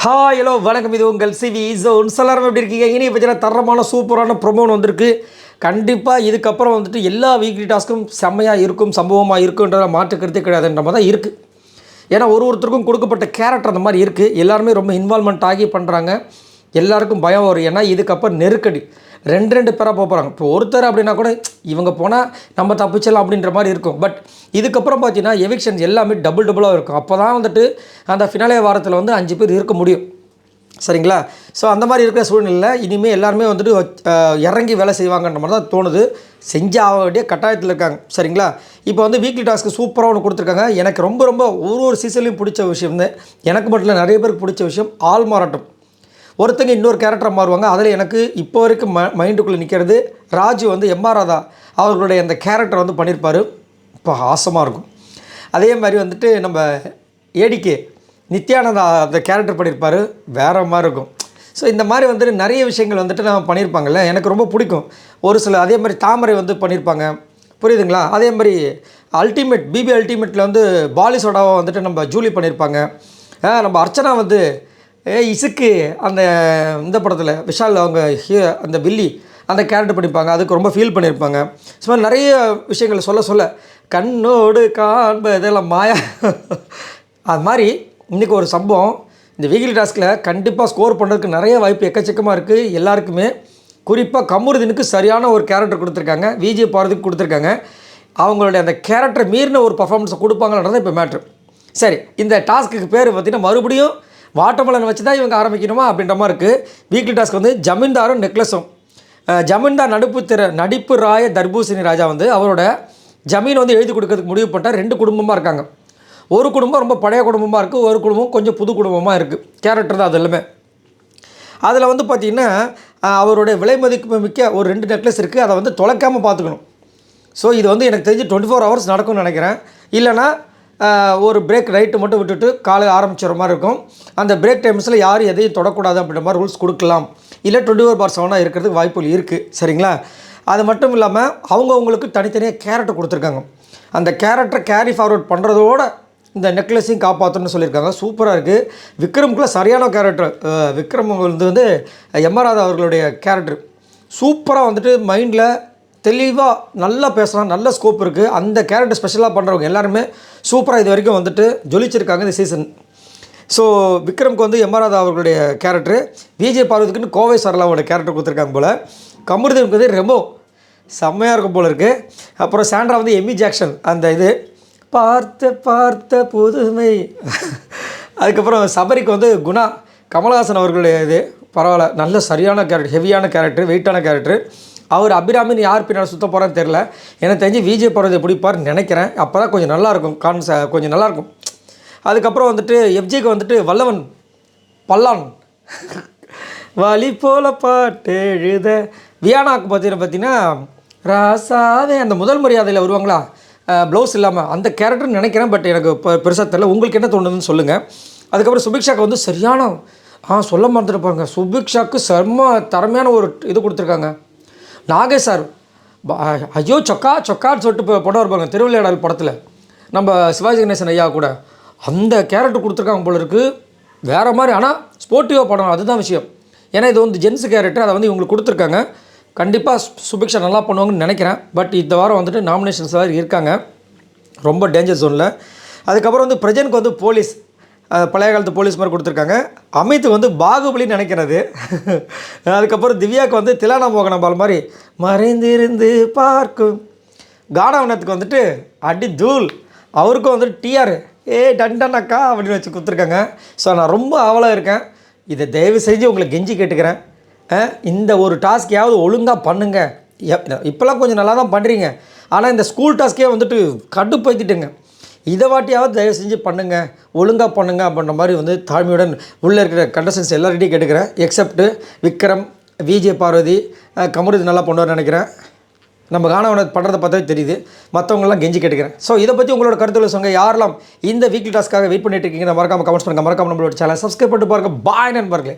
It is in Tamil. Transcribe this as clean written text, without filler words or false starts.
ஹலோ வணக்கம். இது உங்கள் சிவி ஜோன். எல்லாரும் எப்படி இருக்கீங்க? இனி பார்த்தீங்கன்னா தரமான சூப்பரான ப்ரொமோன் வந்திருக்கு. கண்டிப்பாக இதுக்கப்புறம் வந்துட்டு எல்லா வீக்லி டாஸ்க்கும் செம்மையாக இருக்கும், சம்பவமாக இருக்குன்ற மாற்றுக்கிறதே கிடையாதுன்ற மாதிரி தான் இருக்குது. ஏன்னா ஒருத்தருக்கும் கொடுக்கப்பட்ட கேரக்டர் அந்த மாதிரி இருக்குது. எல்லாருமே ரொம்ப இன்வால்மெண்ட் ஆகி பண்ணுறாங்க. எல்லாருக்கும் பயம் வரும். ஏன்னா இதுக்கப்புறம் நெருக்கடி ரெண்டு பேராக போகிறாங்க. இப்போ ஒருத்தர் அப்படின்னா கூட இவங்க போனால் நம்ம தப்பிச்சலாம் அப்படின்ற மாதிரி இருக்கும். பட் இதுக்கப்புறம் பார்த்தீங்கன்னா எவிக்ஷன்ஸ் எல்லாமே டபுளாக இருக்கும். அப்போ தான் வந்துட்டு அந்த ஃபினாலே வாரத்தில் வந்து 5 பேர் இருக்க முடியும். சரிங்களா? ஸோ அந்த மாதிரி இருக்கிற சூழ்நிலையில் இனிமேல் எல்லாருமே வந்துட்டு இறங்கி வேலை செய்வாங்கன்ற மாதிரி தான் தோணுது. செஞ்சு ஆக வேண்டிய கட்டாயத்தில் இருக்காங்க. சரிங்களா? இப்போ வந்து வீக்லி டாஸ்க்கு சூப்பராக ஒன்று கொடுத்துருக்காங்க. எனக்கு ரொம்ப ஒரு சீசன்லையும் பிடிச்ச விஷயம் தான். எனக்கு மட்டும் இல்லை, நிறைய பேருக்கு பிடிச்ச விஷயம் ஆள் மாறாட்டம். ஒருத்தங்க இன்னொரு கேரக்டரை மாறுவாங்க. அதில் எனக்கு இப்போ வரைக்கும் மைண்டுக்குள்ளே நிற்கிறது ராஜு வந்து எம்.ஆர். ராதா அவர்களுடைய அந்த கேரக்டர் வந்து பண்ணியிருப்பார். இப்போ ஆசமாக இருக்கும். அதே மாதிரி வந்துட்டு நம்ம ஏடிகே நித்யானந்தா அந்த கேரக்டர் பண்ணியிருப்பார். வேறு மாதிரி இருக்கும். ஸோ இந்த மாதிரி வந்துட்டு நிறைய விஷயங்கள் வந்துட்டு நம்ம பண்ணியிருப்பாங்கல்ல, எனக்கு ரொம்ப பிடிக்கும். ஒரு சில அதே மாதிரி தாமரை வந்து பண்ணியிருப்பாங்க. புரியுதுங்களா? அதே மாதிரி அல்டிமேட் பிபி அல்டிமேட்டில் வந்து பாலி சோடாவை வந்துட்டு நம்ம ஜூலி பண்ணியிருப்பாங்க. நம்ம அர்ச்சனா வந்து இசுக்கு அந்த இந்த படத்தில் விஷால் அவங்க அந்த வில்லி அந்த கேரக்டர் பண்ணியிருப்பாங்க. அதுக்கு ரொம்ப ஃபீல் பண்ணியிருப்பாங்க. ஸோ நிறைய விஷயங்கள் சொல்ல கண்ணோடு காண்பதெல்லாம் மாயா. அது மாதிரி இன்றைக்கி ஒரு சம்பவம் இந்த வீக்லி டாஸ்கில் கண்டிப்பாக ஸ்கோர் பண்ணுறதுக்கு நிறைய வாய்ப்பு எக்கச்சக்கமாக இருக்குது எல்லாருக்குமே. குறிப்பாக கமருதீனுக்கு சரியான ஒரு கேரக்டர் கொடுத்துருக்காங்க. விஜய் பாரதிக்கு கொடுத்துருக்காங்க. அவங்களுடைய அந்த கேரக்டரை மீறின ஒரு பர்ஃபார்மன்ஸை கொடுப்பாங்கன்றதான் இப்போ மேட்ரு. சரி, இந்த டாஸ்க்கு பேர் பார்த்திங்கன்னா மறுபடியும் வாட்டர்மெலன் வச்சு தான் இவங்க ஆரம்பிக்கணுமா அப்படின்ற மாதிரி இருக்குது. வீக்லி டாஸ்க் வந்து ஜமீன்தாரும் நெக்லஸும். ஜமீன்தார் நடிப்பு ராய தர்பூசணி ராஜா வந்து அவரோட ஜமீன் வந்து எழுதி கொடுக்கறதுக்கு முடிவு பண்ணிட்டால் 2 குடும்பமாக இருக்காங்க. ஒரு குடும்பம் ரொம்ப பழைய குடும்பமாக இருக்குது, ஒரு குடும்பம் கொஞ்சம் புது குடும்பமாக இருக்குது. கேரக்டர் தான் அது எல்லாமே. அதில் வந்து பார்த்திங்கன்னா அவருடைய விலை மதிப்பு மிக்க ஒரு 2 நெக்லஸ் இருக்குது. அதை வந்து தொலைக்காமல் பார்த்துக்கணும். ஸோ இது வந்து எனக்கு தெரிஞ்சு 24 ஹவர்ஸ் நடக்கும்னு நினைக்கிறேன். இல்லைனா ஒரு பிரேக் ரைட்டு மட்டும் விட்டுட்டு காலையில் ஆரம்பிச்சிடுற மாதிரி இருக்கும். அந்த பிரேக் டைம்ஸில் யாரும் எதையும் தொடக்கூடாது அப்படின்ற மாதிரி ரூல்ஸ் கொடுக்கலாம். இல்லை 24/7 இருக்கிறதுக்கு வாய்ப்புகள் இருக்குது. சரிங்களா? அது மட்டும் இல்லாமல் அவங்கவுங்களுக்கு தனித்தனியாக கேரக்டர் கொடுத்துருக்காங்க. அந்த கேரக்டரை கேரி ஃபார்வர்ட் பண்ணுறதோட இந்த நெக்லஸையும் காப்பாற்றணும்னு சொல்லியிருக்காங்க. சூப்பராக இருக்குது. விக்ரமுக்குள்ள சரியான கேரக்டர். விக்ரம் வந்து எம்.ஆர். ராதா அவர்களுடைய கேரக்டர் சூப்பராக வந்துட்டு மைண்டில் தெளிவாக நல்லா பேசலாம், நல்ல ஸ்கோப் இருக்குது. அந்த கேரக்டர் ஸ்பெஷலாக பண்ணுறவங்க எல்லாருமே சூப்பராக இது வரைக்கும் வந்துட்டு ஜொலிச்சிருக்காங்க இந்த சீசன். ஸோ விக்ரமுக்கு வந்து எம்.ஆர். ராதா அவர்களுடைய கேரக்டர், விஜய் பார்வதிக்குன்னு கோவை சரளாவோட கேரக்டர் கொடுத்துருக்காங்க போல். கமருதீனுக்கு வந்து ரொம்ப செம்மையாக இருக்கும் போல் இருக்குது. அப்புறம் சாண்ட்ரா வந்து எமி ஜாக்சன் அந்த இது பார்த்த புதுமை. அதுக்கப்புறம் சபரிக்கு வந்து குணா கமலஹாசன் அவர்களுடைய இது பரவாயில்ல, நல்ல சரியான கேரக்டர், ஹெவியான கேரக்டர், வெயிட்டான கேரக்டர். அவர் அபிராமின்னு யார் பின்னால் சுத்த போகிறான்னு தெரில. எனக்கு தெரிஞ்சு விஜய் பார்வதியை பிடிப்பார்னு நினைக்கிறேன். அப்போ தான் கொஞ்சம் நல்லாயிருக்கும், கொஞ்சம் நல்லாயிருக்கும். அதுக்கப்புறம் வந்துட்டு எஃப்ஜிக்கு வந்துட்டு வல்லவன் பல்லான் வலி போல பாட்டு எழுத. வியானாக்கு பார்த்தீங்கன்னா ராசாவே அந்த முதல் மரியாதையில் வருவாங்களா ப்ளவுஸ் இல்லாமல் அந்த கேரக்டர்னு நினைக்கிறேன். பட் எனக்கு இப்போ பெருசாக தெரியல. உங்களுக்கு என்ன தோணுதுன்னு சொல்லுங்கள். அதுக்கப்புறம் சுபிக்ஷாக்கு வந்து சரியான சொல்ல மறந்துட்டு பாருங்க. சுபிக்ஷாக்கு தரமையான ஒரு இது கொடுத்துருக்காங்க. நாகேஷ் சார் ஐயோ சொக்கான்னு சொல்லிட்டு படம் இருப்பாங்க திருவிளையாடல் படத்தில் நம்ம சிவாஜி கணேசன் ஐயா கூட அந்த கேரக்டர் கொடுத்துருக்காங்க போல இருக்குது. வேறு மாதிரி. ஆனால் ஸ்போர்ட்டிவாக படம், அதுதான் விஷயம். ஏன்னா இது வந்து ஜென்ஸ் கேரக்டர், அதை வந்து இவங்களுக்கு கொடுத்துருக்காங்க. கண்டிப்பாக சுபிக்ஷா நல்லா பண்ணுவாங்கன்னு நினைக்கிறேன். பட் இந்த வாரம் வந்துட்டு நாமினேஷன்ஸ் எல்லாம் இருக்காங்க, ரொம்ப டேஞ்சர் ஜோனில். அதுக்கப்புறம் வந்து பிரஜனுக்கு வந்து போலீஸ், பழைய காலத்து போலீஸ் மாதிரி கொடுத்துருக்காங்க. அமித்துக்கு வந்து பாகுபலின்னு நினைக்கிறது. அதுக்கப்புறம் திவ்யாவுக்கு வந்து திலானா மோகனபால் மாதிரி மறைந்திருந்து பார்க்கும். கானவனத்துக்கு வந்துட்டு அடி தூள். அவருக்கும் வந்துட்டு டிஆர் டண்டனக்கா அப்படின்னு வச்சு கொடுத்துருக்காங்க. ஸோ நான் ரொம்ப ஆவலாக இருக்கேன். இதை தயவு செஞ்சு உங்களை கெஞ்சி கேட்டுக்கிறேன். இந்த ஒரு டாஸ்க்கையாவது ஒழுங்காக பண்ணுங்கள். இப்போல்லாம் கொஞ்சம் நல்லா தான் பண்ணுறீங்க. ஆனால் இந்த ஸ்கூல் டாஸ்க்கே வந்துட்டு கடுப்பைத்திட்டுங்க. இதை வாட்டியாவது தயவு செஞ்சு பண்ணுங்கள், ஒழுங்காக பண்ணுங்கள் அப்படின்ற மாதிரி வந்து தாழ்மையுடன் உள்ளே இருக்கிற கண்டஸ்டன்ஸ் எல்லார்கிட்டையும் கேட்டுக்கிறேன். எக்ஸப்ட்டு விக்ரம், விஜய் பார்வதி, கமருதீன் நல்லா பண்ணுவார்னு நினைக்கிறேன். நம்ம காணவனை பண்ணுறதை பார்த்தாவே தெரியுது. மற்றவங்களாம் கெஞ்சி கேட்டுக்கிறேன். ஸோ இதை பற்றி உங்களோட கருத்துக்களை சொல்லுங்கள். யாரெல்லாம் இந்த வீக்லி டாஸ்க்காக வெயிட் பண்ணிட்டு இருக்கீங்க மறக்காமல் கமெண்ட்ஸ் பண்ணுங்கள். மறக்காமல் நம்மளோட சேனல் சப்ஸ்கிரைப் பண்ணிட்டு பாருங்கள். பாய் நண்பர்களே.